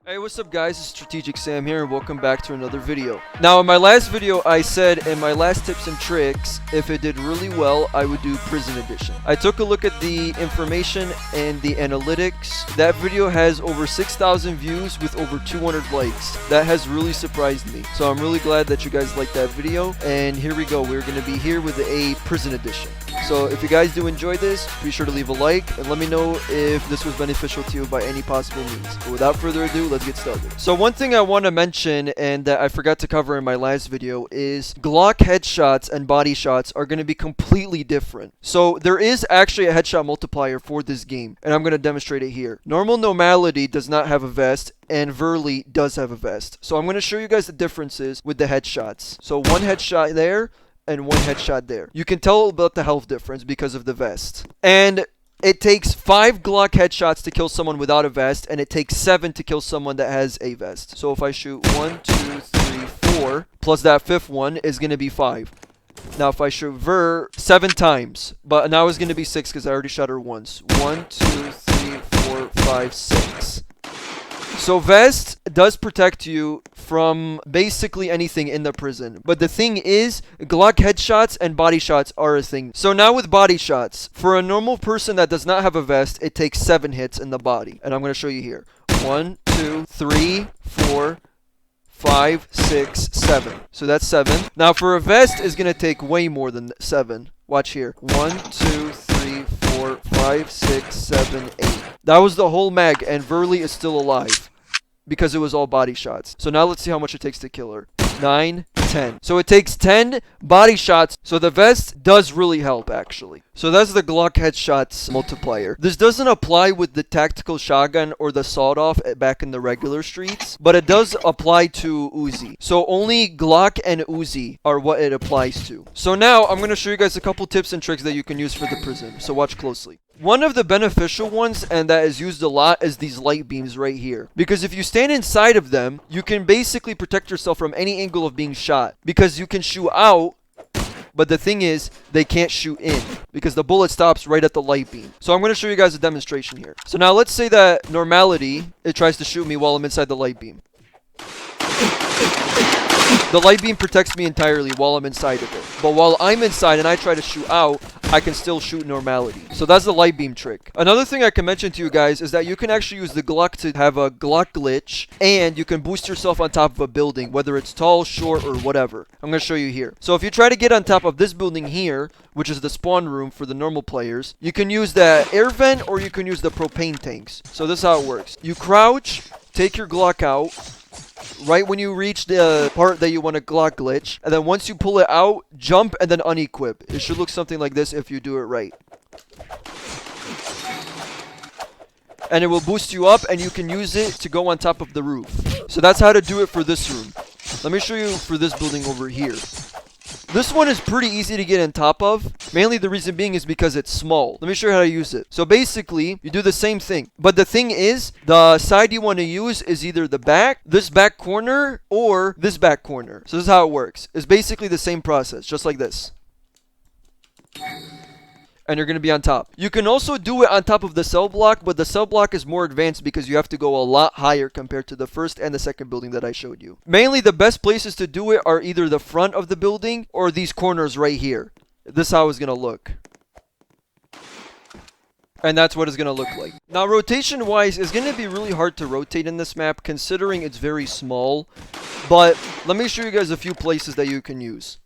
Hey, what's up guys, it's Strategic Sam here and welcome back to another video. Now in my last video I said in my last tips and tricks, if it did really well I would do Prison Edition. I took a look at the information and the analytics. That video has over 6,000 views with over 200 likes. That has really surprised me. So I'm really glad that you guys liked that video, and here we go. We're going to be here with a Prison Edition. So if you guys do enjoy this, be sure to leave a like and let me know if this was beneficial to you by any possible means. But without further ado, let's get started. So one thing I want to mention and that I forgot to cover in my last video is Glock headshots and body shots are going to be completely different. So there is actually a headshot multiplier for this game, and I'm going to demonstrate it here. Normal Normality does not have a vest, and Verly does have a vest. So I'm going to show you guys the differences with the headshots. So one headshot there and one headshot there. You can tell about the health difference because of the vest. And it takes 5 Glock headshots to kill someone without a vest, and it takes 7 to kill someone that has a vest. So if I shoot 1, 2, 3, 4, plus that 5th one is going to be 5. Now if I shoot Ver 7 times, but now it's going to be 6 because I already shot her once. 1, 2, 3, 4, 5, 6. So vest does protect you from basically anything in the prison. But the thing is, Glock headshots and body shots are a thing. So now with body shots, for a normal person that does not have a vest, it takes 7 hits in the body. And I'm going to show you here. 1, 2, 3, 4, 5, 6, 7. So that's 7. Now for a vest, it's going to take way more than 7. Watch here. 1, 2, 3, 4, 5, 6, 7, 8. That was the whole mag, and Verly is still alive because it was all body shots. So now let's see how much it takes to kill her. 9, 10. So it takes 10 body shots. So the vest does really help, actually. So that's the Glock headshots multiplier. This doesn't apply with the tactical shotgun or the sawed-off back in the regular streets, but it does apply to Uzi. So only Glock and Uzi are what it applies to. So now I'm going to show you guys a couple tips and tricks that you can use for the prison. So watch closely. One of the beneficial ones, and that is used a lot, is these light beams right here. Because if you stand inside of them, you can basically protect yourself from any angle of being shot. Because you can shoot out, but the thing is, they can't shoot in. Because the bullet stops right at the light beam. So I'm going to show you guys a demonstration here. So now let's say that Normality, it tries to shoot me while I'm inside the light beam. The light beam protects me entirely while I'm inside of it. But while I'm inside and I try to shoot out, I can still shoot Normality. So that's the light beam trick. Another thing I can mention to you guys is that you can actually use the Glock to have a Glock glitch, and you can boost yourself on top of a building, whether it's tall, short, or whatever. I'm going to show you here. So if you try to get on top of this building here, which is the spawn room for the normal players, you can use the air vent or you can use the propane tanks. So this is how it works. You crouch, take your Glock out, right when you reach the part that you want to Glock glitch, and then once you pull it out, jump and then unequip. It should look something like this if you do it right. And it will boost you up, and you can use it to go on top of the roof. So that's how to do it for this room. Let me show you for this building over here. This one is pretty easy to get on top of. Mainly the reason being is because it's small. Let me show you how to use it. So basically, you do the same thing. But the thing is, the side you want to use is either the back, this back corner, or this back corner. So this is how it works. It's basically the same process, just like this. And you're going to be on top. You can also do it on top of the cell block, but the cell block is more advanced because you have to go a lot higher compared to the first and the second building that I showed you. Mainly the best places to do it are either the front of the building or these corners right here. This is how it's going to look. And that's what it's going to look like. Now rotation wise, it's going to be really hard to rotate in this map considering it's very small. But let me show you guys a few places that you can use.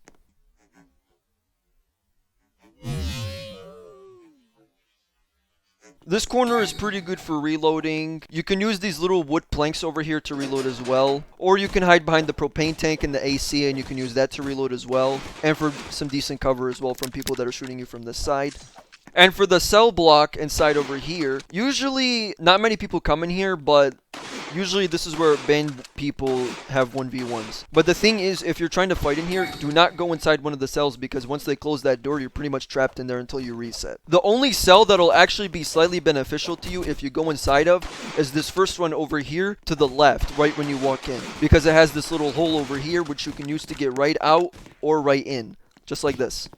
This corner is pretty good for reloading. You can use these little wood planks over here to reload as well. Or you can hide behind the propane tank and the AC and you can use that to reload as well. And for some decent cover as well from people that are shooting you from this side. And for the cell block inside over here, usually not many people come in here, but usually this is where banned people have 1v1s. But the thing is, if you're trying to fight in here, do not go inside one of the cells because once they close that door, you're pretty much trapped in there until you reset. The only cell that'll actually be slightly beneficial to you if you go inside of is this first one over here to the left, right when you walk in. Because it has this little hole over here which you can use to get right out or right in. Just like this.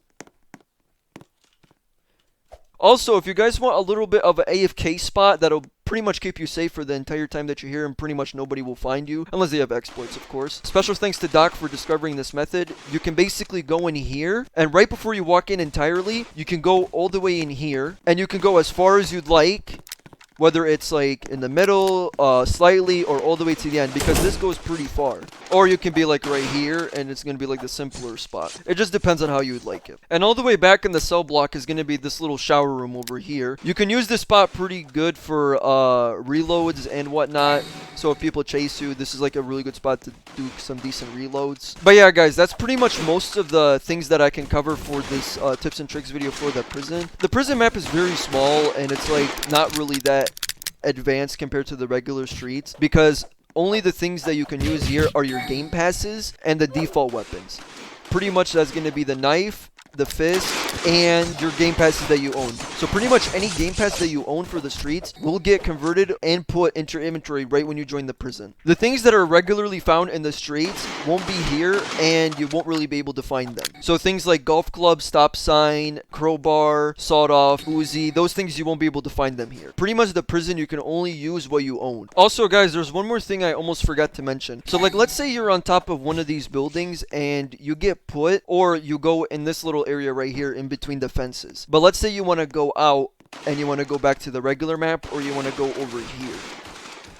Also, if you guys want a little bit of an AFK spot that'll pretty much keep you safe for the entire time that you're here, and pretty much nobody will find you unless they have exploits, of course. Special thanks to Doc for discovering this method. You can basically go in here, and right before you walk in entirely, you can go all the way in here, and you can go as far as you'd like, whether it's like in the middle, slightly, or all the way to the end, because this goes pretty far. Or you can be like right here, and it's going to be like the simpler spot. It just depends on how you would like it. And all the way back in the cell block is going to be this little shower room over here. You can use this spot pretty good for reloads and whatnot. So if people chase you, this is like a really good spot to do some decent reloads. But yeah, guys, that's pretty much most of the things that I can cover for this tips and tricks video for the prison. The prison map is very small, and it's like not really that advanced compared to the regular streets, because only the things that you can use here are your game passes and the default weapons. Pretty much that's going to be the knife, the fist, and your game passes that you own. So pretty much any game pass that you own for the streets will get converted and put into your inventory right when you join the prison. The things that are regularly found in the streets won't be here, and you won't really be able to find them. So things like golf club, stop sign, crowbar, sawed off, Uzi, those things you won't be able to find them here. Pretty much the prison, you can only use what you own. Also, guys, there's one more thing I almost forgot to mention. So like, let's say you're on top of one of these buildings and you get put, or you go in this little area right here in between the fences. But let's say you want to go out and you want to go back to the regular map, or you want to go over here.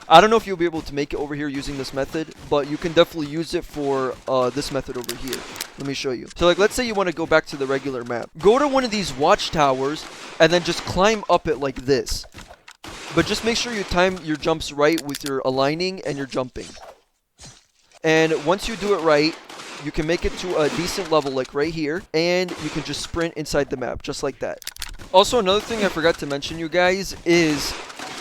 I don't know if you'll be able to make it over here using this method, but you can definitely use it for this method over here. Let me show you. So like, let's say you want to go back to the regular map. Go to one of these watchtowers and then just climb up it like this. But just make sure you time your jumps right with your aligning and your jumping. And once you do it right, you can make it to a decent level like right here, and you can just sprint inside the map just like that. Also, another thing I forgot to mention, you guys, is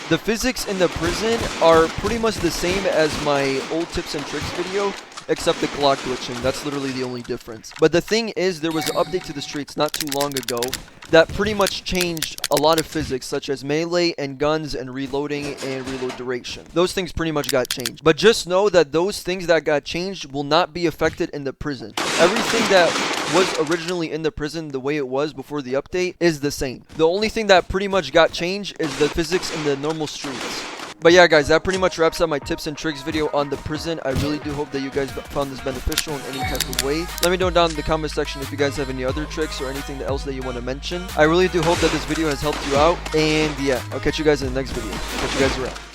the physics in the prison are pretty much the same as my old tips and tricks video, except the Glock glitching. That's literally the only difference. But the thing is, there was an update to the streets not too long ago that pretty much changed a lot of physics, such as melee and guns and reloading and reload duration. Those things pretty much got changed. But just know that those things that got changed will not be affected in the prison. Everything that was originally in the prison the way it was before the update is the same. The only thing that pretty much got changed is the physics in the normal streets. But yeah, guys, that pretty much wraps up my tips and tricks video on the prison. I really do hope that you guys found this beneficial in any type of way. Let me know down in the comment section if you guys have any other tricks or anything else that you want to mention. I really do hope that this video has helped you out. And yeah, I'll catch you guys in the next video. Catch you guys around.